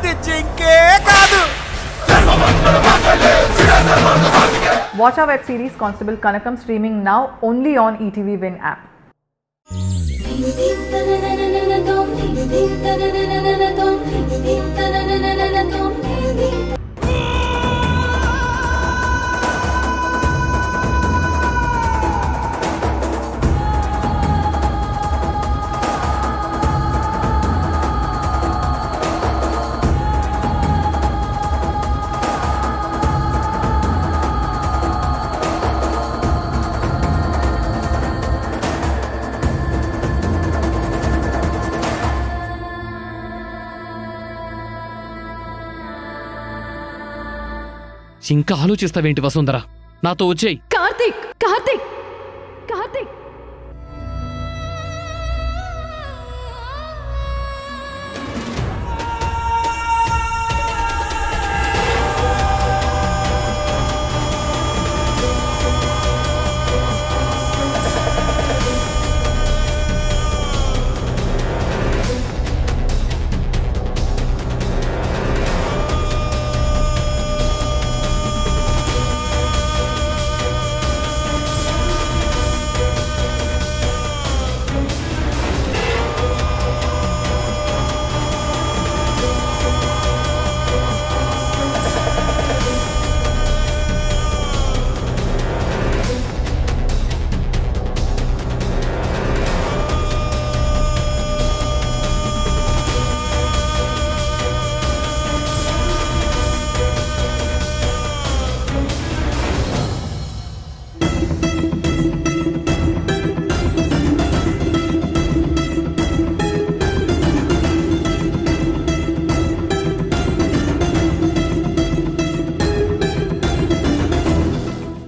అది జింకే కాదు. Watch our web series Constable Kanakam streaming now only on ETV Win app. ఇంకా ఆలోచిస్తావేంటి వసుంధర? నాతో వచ్చేయ్. Karthik Karthik Karthik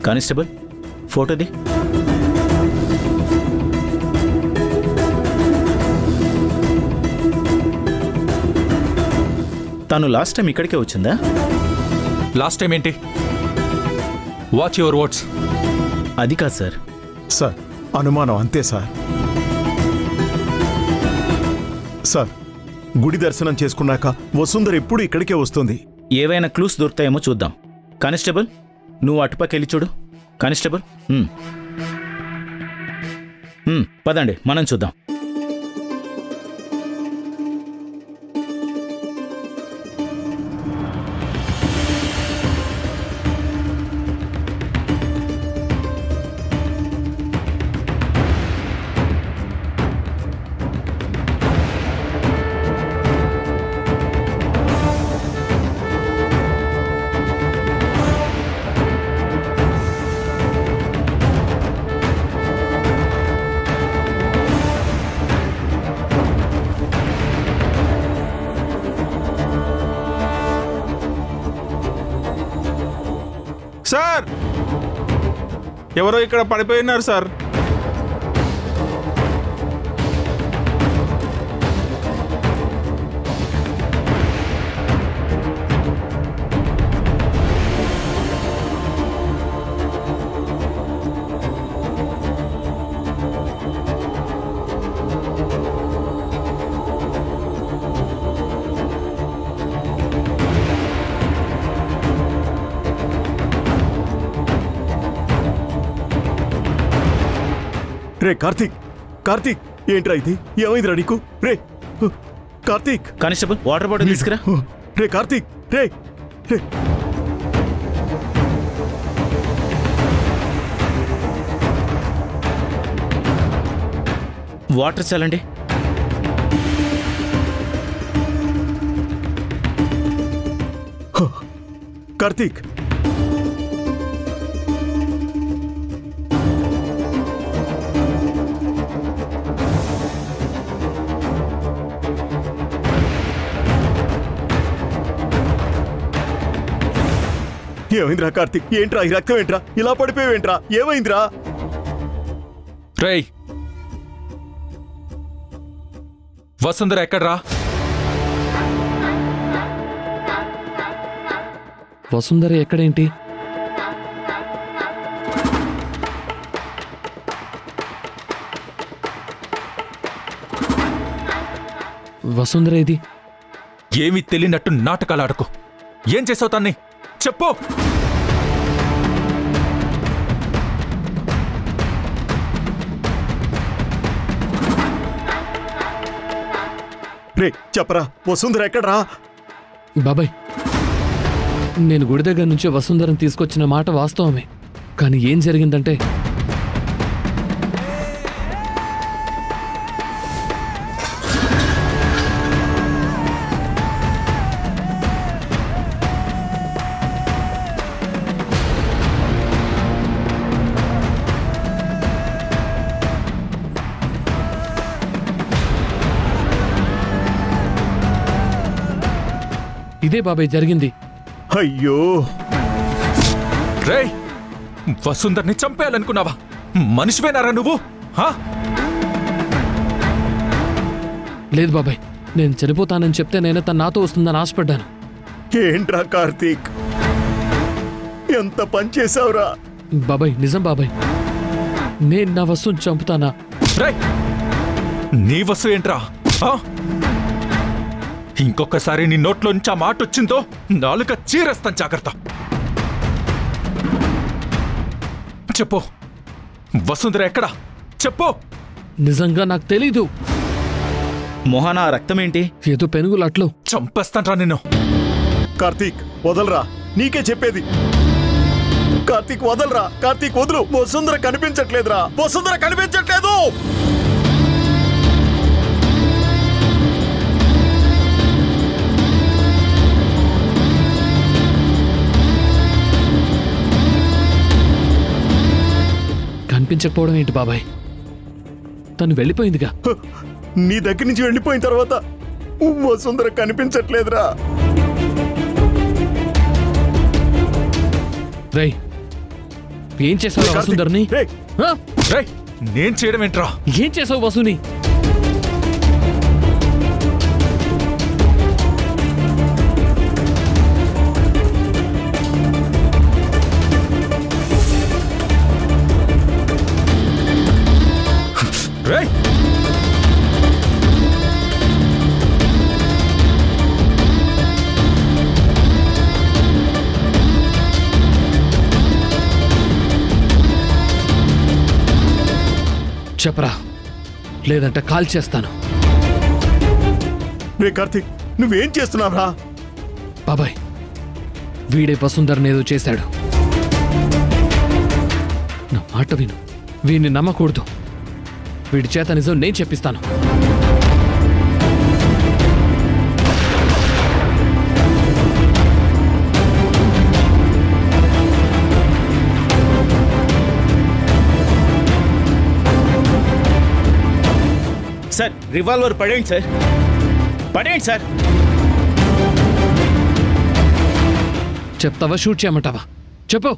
constable ఫోటోది. తను లాస్ట్ టైం ఇక్కడికే వచ్చిందా? లాస్ట్ టైం ఏంటి? Watch your words. అది కాదు సార్. సార్ అనుమానం అంతే సార్. సార్ గుడి దర్శనం చేసుకున్నాక వసుంధర ఎప్పుడు ఇక్కడికే వస్తుంది. ఏవైనా క్లూస్ దొరుకుతాయేమో చూద్దాం. కానిస్టేబుల్ నువ్వు అటుపక్కెళ్ళి చూడు. కానిస్టేబుల్ పదండి మనం చూద్దాం. సార్ ఎవరో ఇక్కడ పడిపోయినారు సార్. రే కార్తీక్ కార్తీక్ ఏంట్రా ఇది? ఏమైందిరా నీకు? రే కార్తీక్. కానిస్టేబుల్ వాటర్ బాటిల్ తీసుకురా. రే కార్తీక్ రే రే వాటర్ చాలండి. కార్తీక్ ఏమైందిరా కార్తీక్? ఏంట్రా ఈ రక్తం? ఏంట్రా ఇలా పడిపోయావేంట్రా? ఏమైందిరా? రేయ్ వసుంధర ఎక్కడ్రా? వసుంధర ఎక్కడేంటి? వసుంధర ఇది ఏమీ తెలియనట్టు నాటకాలు ఆడకు. ఏం చేసావు తన్ని? చెప్పు. రే చెప్పరా, వసుంధర ఎక్కడ్రా? బాబాయ్, నేను గుడి దగ్గర నుంచి వసుంధరని తీసుకొచ్చిన మాట వాస్తవమే. కానీ ఏం జరిగిందంటే ఇదే బాబాయ్ జరిగింది. అయ్యో రేయ్, వసుంధర్ని చంపేయాలనుకున్నావా? మనిషివేనారా నువ్వు? లేదు బాబాయ్, నేను చనిపోతానని చెప్తే నేను తన నాతో వస్తుందని ఆశపడ్డాను. ఏంట్రా కార్తీక్, ఎంత పని చేసావురా? బాబాయ్ నిజం బాబాయ్, నేను నా వస్తువుని చంపుతానా? రేయ్, నీ వసు ఏంట్రా? ఇంకొకసారి నీ నోట్లోంచి ఆ మాట వచ్చిందో నాలుక చీరేస్తాను, జాగ్రత్త. చెప్పు, వసుంధర ఎక్కడా? చెప్పు. నిజంగా నాకు తెలీదు. మోహన్, ఆ రక్తమేంటి? ఏదో పెనుగులాట్లో. చంపేస్తాన్రా నిన్ను. కార్తీక్ వదలరా, నీకే చెప్పేది. కార్తీక్ వదలరా, కార్తీక్ వదులు. వసుంధర కనిపించట్లేదురా, వసుంధర కనిపించట్లేదు. కనిపించకపోవడం ఏంటి బాబాయ్? తను వెళ్ళిపోయిందిగా. నీ దగ్గర నుంచి వెళ్ళిపోయిన తర్వాత వసుంధర కనిపించట్లేదురా. రేయ్, ఏం చేసావు వసుంధర్ని? రేయ్, నేను చేయడం ఏంట్రా? ఏం చేసావు వసుని? రేయ్, చెప్పరా, లేదంటే కాల్ చేస్తాను. రే కార్తీక్, నువ్వేం చేస్తున్నావురా? బాబాయ్, వీడే వసుంధరని ఏదో చేశాడు. నా మాట విను, వీడిని నమ్మకూడదు. వీడి చేత నిజం నేను చెప్పిస్తాను. సార్, రివాల్వర్ పడేయండి సార్, పడేయండి సార్. చెప్తావా, షూట్ చేయమంటావా? చెప్పు.